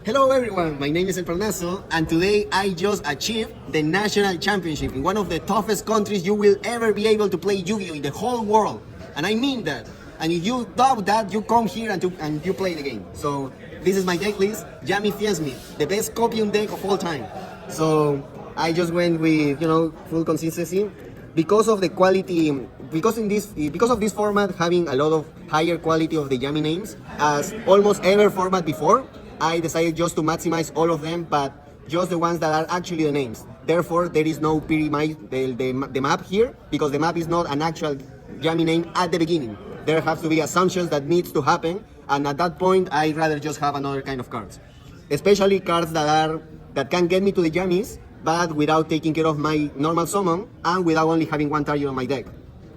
Hello everyone, my name is Encarnazo, and today I just achieved the national championship in one of the toughest countries you will ever be able to play Yu-Gi-Oh! In the whole world. And I mean that. And if you doubt that, you come here and you play the game. So this is my deck list, Yami Fiesmith, the best Copium deck of all time. So I just went with, full consistency. Because of the quality, because of this format having a lot of higher quality of the Yami names, as almost every format before, I decided just to maximize all of them, but just the ones that are actually the names. Therefore, there is no the map here, because the map is not an actual Yami name at the beginning. There have to be assumptions that needs to happen, and at that point, I'd rather just have another kind of cards. Especially cards that can get me to the Yamis, but without taking care of my normal summon, and without only having one target on my deck.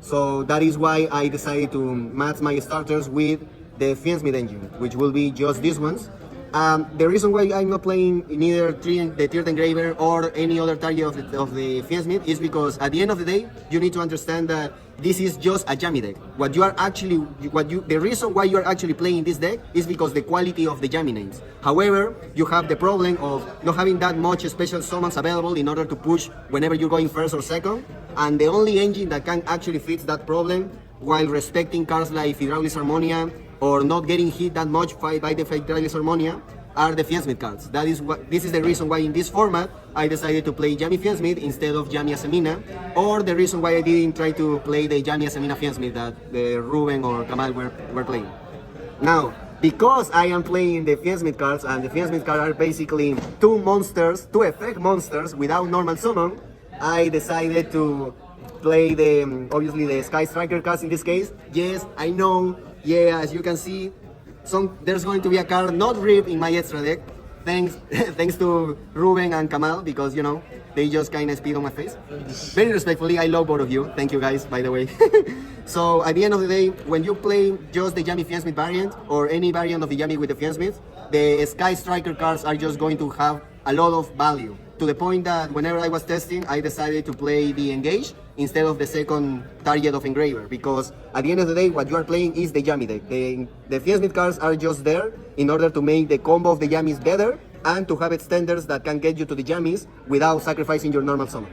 So that is why I decided to match my starters with the Fiensmith engine, which will be just these ones. The reason why I'm not playing neither the Tiered Engraver or any other target of the Fiensmith is because at the end of the day, you need to understand that this is just a Yami deck. The reason why you are actually playing this deck is because the quality of the Yami names. However, you have the problem of not having that much special summons available in order to push whenever you're going first or second. And the only engine that can actually fix that problem while respecting cards like Hydraulic Harmonia or not getting hit that much by the Hydraulic Harmonia are the Fiensmith cards. This is the reason why in this format I decided to play Yami Fiensmith instead of Yami Asemina, or the reason why I didn't try to play the Yami Asemina Fiensmith that the Ruben or Kamal were playing. Now, because I am playing the Fiensmith cards, and the Fiensmith cards are basically two effect monsters without normal summon, I decided to play obviously the Sky Striker cards in this case. Yes, I know. Yeah, as you can see, there's going to be a card not ripped in my extra deck. Thanks to Ruben and Kamal, because they just kind of spit on my face. Very respectfully, I love both of you. Thank you guys, by the way. So at the end of the day, when you play just the Yami Fiensmith variant or any variant of the Yami with the Fiensmith, the Sky Striker cards are just going to have a lot of value. To the point that whenever I was testing, I decided to play the Engage instead of the second target of Engraver, because at the end of the day, what you are playing is the Yami deck. The Fiensmith cards are just there in order to make the combo of the Yamis better and to have extenders that can get you to the Yamis without sacrificing your normal summon.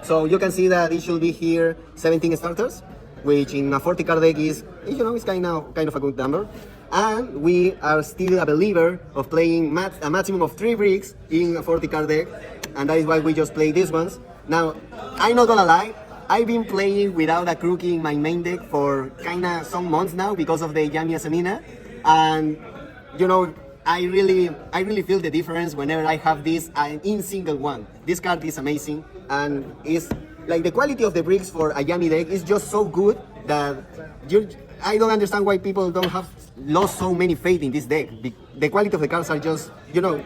So you can see that it should be here 17 starters, which in a 40 card deck is kind of a good number. And we are still a believer of playing a maximum of 3 bricks in a 40 card deck, and that is why we just play these ones. Now, I'm not gonna lie, I've been playing without a Crookie in my main deck for kinda some months now because of the Yami Asemina, and I really feel the difference whenever I have this in single one. This card is amazing, and is like the quality of the bricks for a Yami deck is just so good that I don't understand why people don't have lost so many faith in this deck. The quality of the cards are just,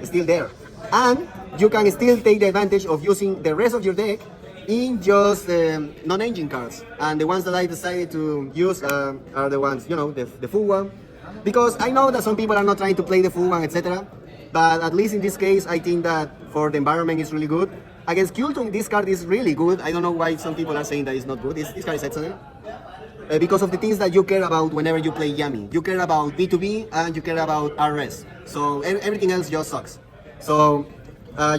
still there. And you can still take the advantage of using the rest of your deck in just non-engine cards. And the ones that I decided to use are the ones, the full one. Because I know that some people are not trying to play the full one, etc. But at least in this case, I think that for the environment it's really good. Against Kultung, this card is really good. I don't know why some people are saying that it's not good. This card is excellent. Because of the things that you care about whenever you play Yami. You care about B2B and you care about RS. So everything else just sucks. So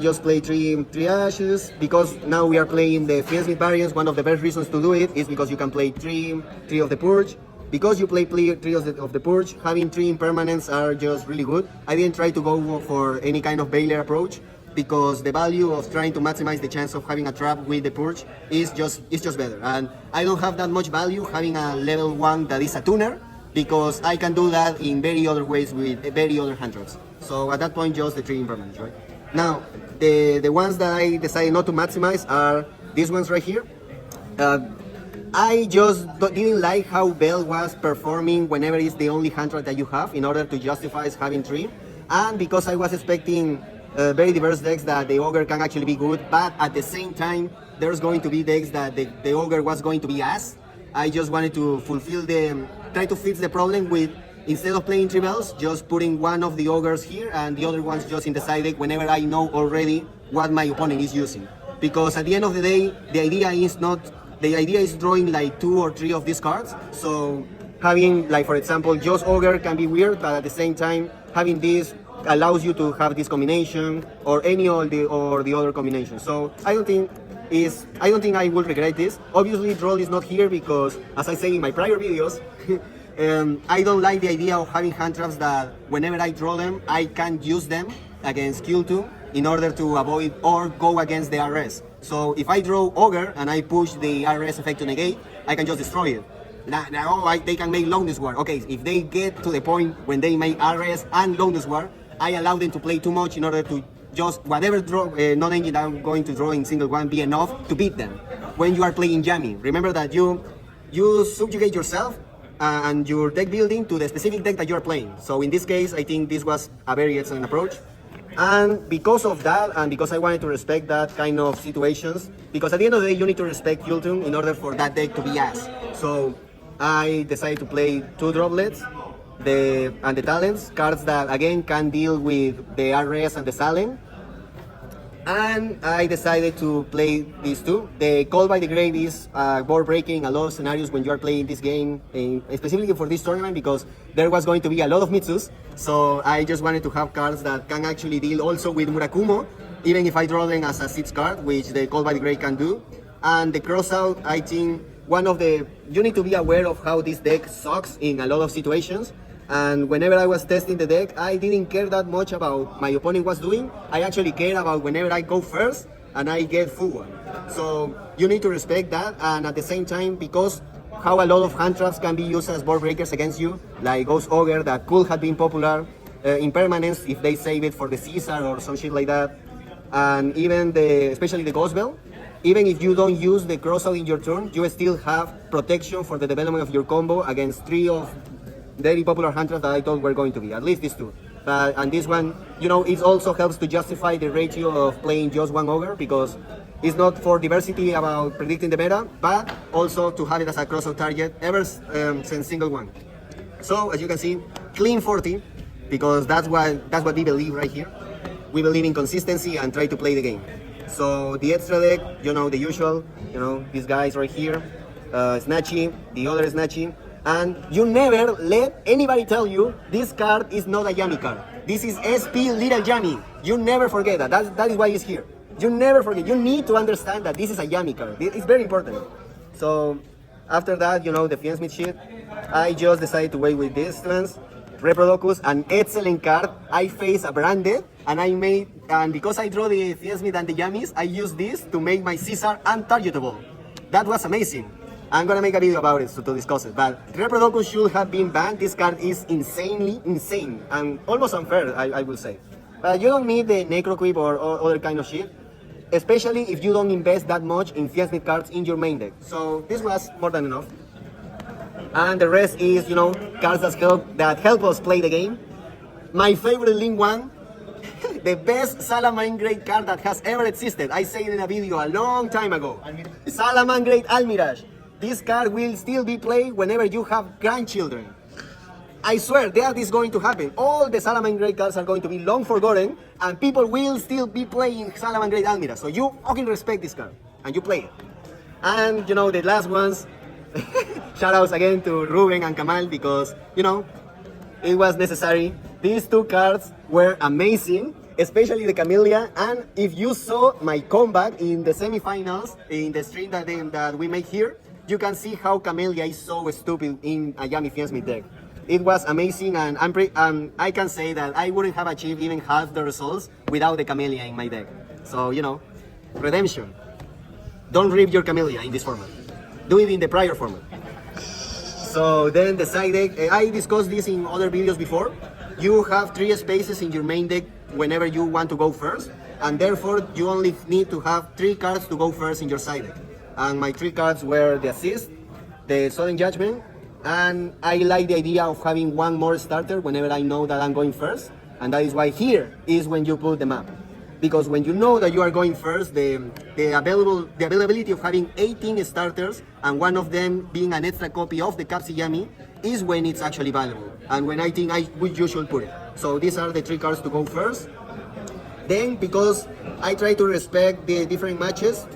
just play three ashes, because now we are playing the Fiensmith variants. One of the best reasons to do it is because you can play three of the Purge. Because you play 3 of the Purge, having 3 impermanents are just really good. I didn't try to go for any kind of Baylor approach, because the value of trying to maximize the chance of having a trap with the Purge is just better. And I don't have that much value having a level 1 that is a tuner, because I can do that in very other ways with very other hand traps. So at that point, just the 3 impermanents, right? Now, the ones that I decided not to maximize are these ones right here. I just didn't like how Bell was performing whenever it's the only hand trap that you have in order to justify having 3. And because I was expecting very diverse decks that the Ogre can actually be good, but at the same time, there's going to be decks that the Ogre was going to be ass. I just wanted to try to fix the problem with, instead of playing 3 Bells, just putting one of the Ogres here and the other ones just in the side deck whenever I know already what my opponent is using. Because at the end of the day, the idea is drawing like 2 or 3 of these cards. So having, like, for example, just Ogre can be weird, but at the same time, having this allows you to have this combination or any of the other combination. So I don't think I will regret this. Obviously, draw is not here because, as I say in my prior videos, I don't like the idea of having hand traps that whenever I draw them, I can use them against Q2 in order to avoid or go against the RS. So if I draw Ogre and I push the RS effect to negate, I can just destroy it. Now they can make Longest War. Okay, if they get to the point when they make RS and Longest War, I allow them to play too much in order to just whatever draw non-engine that I'm going to draw in single one be enough to beat them. When you are playing Yami, remember that you subjugate yourself and your deck building to the specific deck that you are playing. So in this case, I think this was a very excellent approach. And because of that, and because I wanted to respect that kind of situations, because at the end of the day, you need to respect Yultun in order for that deck to be ass. So I decided to play 2 droplets, and the talents, cards that again can deal with the RS and the Salem. And I decided to play these 2. The Call by the Grave is board breaking a lot of scenarios when you are playing this game, specifically for this tournament, because there was going to be a lot of Mitsus. So I just wanted to have cards that can actually deal also with Murakumo, even if I draw them as a 6 card, which the Call by the Grave can do. And the Crossout, I think you need to be aware of how this deck sucks in a lot of situations. And whenever I was testing the deck, I didn't care that much about my opponent was doing. I actually care about whenever I go first and I get full one. So you need to respect that, and at the same time, because how a lot of hand traps can be used as board breakers against you, like Ghost Ogre that could have been popular in permanence if they save it for the Caesar or some shit like that. And even especially the Ghost Bell. Even if you don't use the crossout in your turn, you still have protection for the development of your combo against 3 of very popular hand traps that I thought were going to be, at least these 2. And this one, it also helps to justify the ratio of playing just 1 Ogre, because it's not for diversity about predicting the meta, but also to have it as a crossout target ever since single one. So as you can see, clean 40, because that's what we believe right here. We believe in consistency and try to play the game. So the extra deck, the usual, these guys right here, Snatchy, the other Snatchy. And you never let anybody tell you this card is not a Yami card. This is SP Little Yami. You never forget that. That is why it's here. You never forget. You need to understand that this is a Yami card. It's very important. So after that, the Fiensmith shit, I just decided to wait with distance. Reprodocus, an excellent card. I face a branded, and because I draw the Fiensmith and the Yamis, I use this to make my Caesar untargetable. That was amazing. I'm gonna make a video about it to discuss it, but Reprodocus should have been banned. This card is insanely insane and almost unfair, I will say. But you don't need the Necroquip or other kind of shit, especially if you don't invest that much in Fiensmith cards in your main deck. So this was more than enough. And the rest is, cards that help us play the game. My favorite Link 1, the best Salamangreat card that has ever existed. I said it in a video a long time ago. Salamangreat Almirage. This card will still be played whenever you have grandchildren. I swear that is going to happen. All the Salamangreat cards are going to be long forgotten, and people will still be playing Salamangreat Almirage. So you fucking respect this card, and you play it. And the last ones, shoutouts again to Ruben and Kamal, because it was necessary. These 2 cards were amazing, especially the Camellia. And if you saw my comeback in the semifinals in the stream that we make here, you can see how Camellia is so stupid in a Yami Fiensmith deck. It was amazing, and I can say that I wouldn't have achieved even half the results without the Camellia in my deck. So, redemption. Don't rip your Camellia in this format. Do it in the prior format. So then the side deck, I discussed this in other videos before. You have 3 spaces in your main deck whenever you want to go first, and therefore you only need to have 3 cards to go first in your side deck. And my 3 cards were the Assist, the Sudden Judgment, and I like the idea of having 1 more starter whenever I know that I'm going first, and that is why here is when you put the map. Because when you know that you are going first, the availability of having 18 starters and one of them being an extra copy of the Capsiyami is when it's actually valuable, and when I think I would usually put it. So these are the 3 cards to go first. Then, because I try to respect the different matches,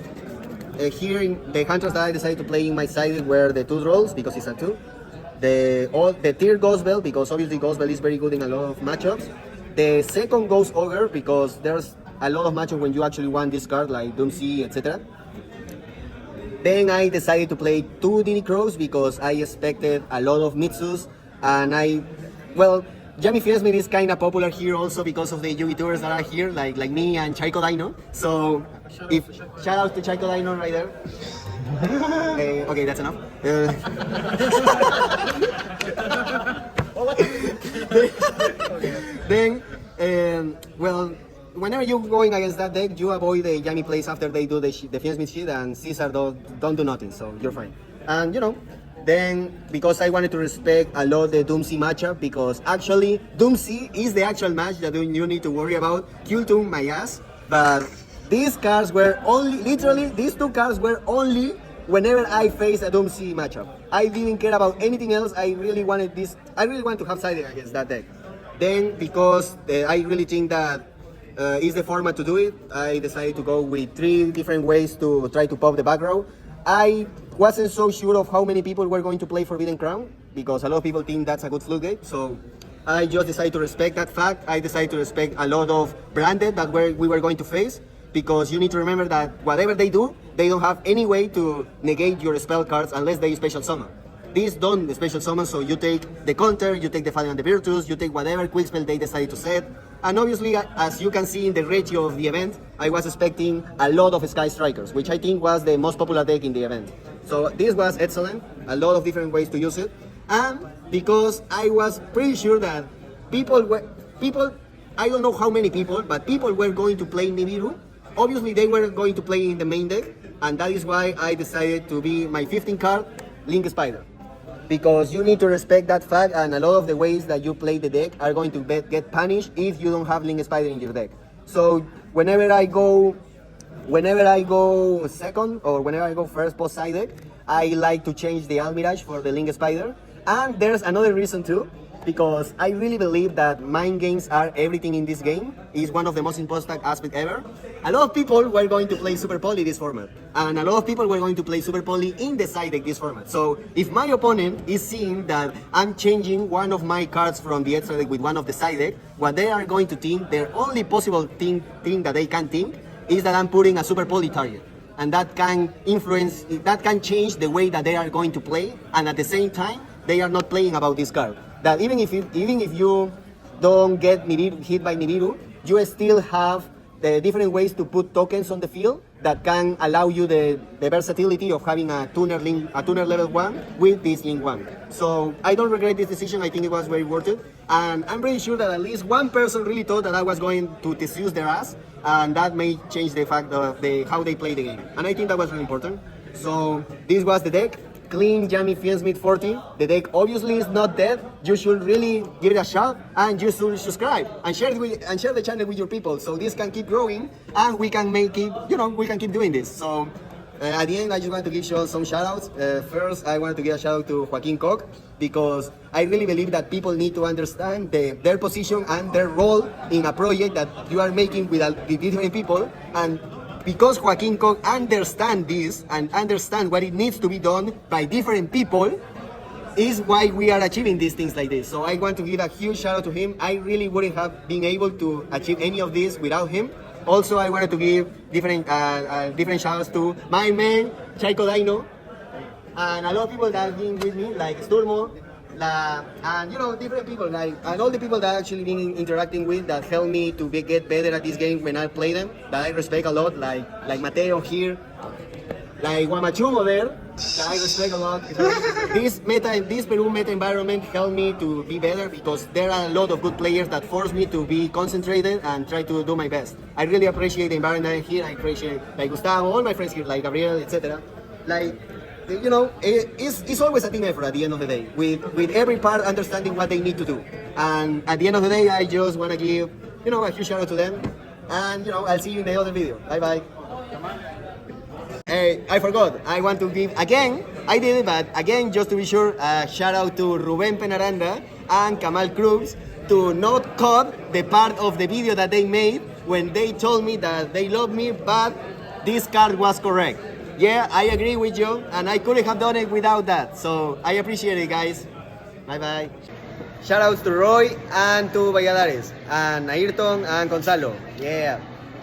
here in the hand traps that I decided to play in my side were the 2 rolls, because it's a 2. The tier Ghost Bell, because obviously Ghost Bell is very good in a lot of matchups. The second goes over because there's a lot of matches when you actually want this card, like Doomsday, etc. Then I decided to play 2 Dini Crows because I expected a lot of Mitsus, and Jamie Fiesmith is kind of popular here also because of the YouTubers that are here, like me and Chaiko Dino. So, shout out to Chaiko Dino right there. Okay, that's enough. Then, whenever you're going against that deck, you avoid the Jamie plays after they do the Fiesmith shit, and Caesar don't do nothing, so you're fine. And then because I wanted to respect a lot the Doomsday matchup, because actually Doomsday is the actual match that you need to worry about. Q2 my ass, but these cards were only, literally, these 2 cards were only whenever I face a Doomsday matchup. I didn't care about anything else. I really wanted to have sided against that deck. Then because I really think that is the format to do it, I decided to go with 3 different ways to try to pop the back row. I wasn't so sure of how many people were going to play Forbidden Crown, because a lot of people think that's a good fluke deck. So I just decided to respect that fact. I decided to respect a lot of branded that we were going to face, because you need to remember that whatever they do, they don't have any way to negate your spell cards unless they special summon. These don't special summon, so you take the counter, you take the Falcon and the Virtus, you take whatever quick spell they decide to set. And obviously, as you can see in the ratio of the event, I was expecting a lot of Sky Strikers, which I think was the most popular deck in the event. So this was excellent, a lot of different ways to use it. And because I was pretty sure that I don't know how many people, but people were going to play Nibiru. Obviously, they were going to play in the main deck, and that is why I decided to be my 15th card, Link Spider. Because you need to respect that fact, and a lot of the ways that you play the deck are going to get punished if you don't have Link Spider in your deck. So whenever I go second, or whenever I go first post side deck, I like to change the Almirage for the Link Spider. And there's another reason too, because I really believe that mind games are everything in this game. It's one of the most important aspects ever. A lot of people were going to play Super Poly this format, and a lot of people were going to play Super Poly in the side deck this format. So if my opponent is seeing that I'm changing one of my cards from the extra deck with one of the side deck, what they are going to think, their only possible thing that they can think, is that I'm putting a Super Poly target. And that can change the way that they are going to play, and at the same time, they are not playing about this card. That even if you don't get hit by Nibiru, you still have the different ways to put tokens on the field that can allow you the versatility of having a tuner level 1 with this Link 1. So I don't regret this decision. I think it was very worth it. And I'm pretty sure that at least one person really thought that I was going to disuse their ass, and that may change the fact of how they play the game. And I think that was really important. So this was the deck. Clean Jamie Fiensmith 40. The deck obviously is not dead. You should really give it a shot, and you should subscribe and share the channel with your people, so this can keep growing and we can keep doing this. So at the end, I just want to give you some shout outs. First, I want to give a shout out to Joaquin Koch, because I really believe that people need to understand their position and their role in a project that you are making with different people. And because Joaquin Koch understands this and understands what it needs to be done by different people, is why we are achieving these things like this. So I want to give a huge shout out to him. I really wouldn't have been able to achieve any of this without him. Also, I wanted to give different shout outs to my man, Chaiko Dino, and a lot of people that have been with me, like Sturmo, and different people, and all the people that I've actually been interacting with that help me to get better at this game when I play them, that I respect a lot, like Mateo here, like Guamachumo there, that I respect a lot. This Peru meta environment helped me to be better, because there are a lot of good players that force me to be concentrated and try to do my best. I really appreciate the environment here. I appreciate Gustavo, all my friends here, like Gabriel, etc. It's always a team effort at the end of the day, with every part understanding what they need to do. And at the end of the day, I just want to give, a huge shout out to them. And, I'll see you in the other video. Bye-bye. Hey, I forgot. I want to give, again, I did it, but again, just to be sure, shout out to Ruben Penaranda and Kamal Cruz to not cut the part of the video that they made when they told me that they love me, but this card was correct. Yeah, I agree with you, and I couldn't have done it without that. So I appreciate it, guys. Bye-bye. Shoutouts to Roy and to Valladares and Ayrton and Gonzalo. Yeah.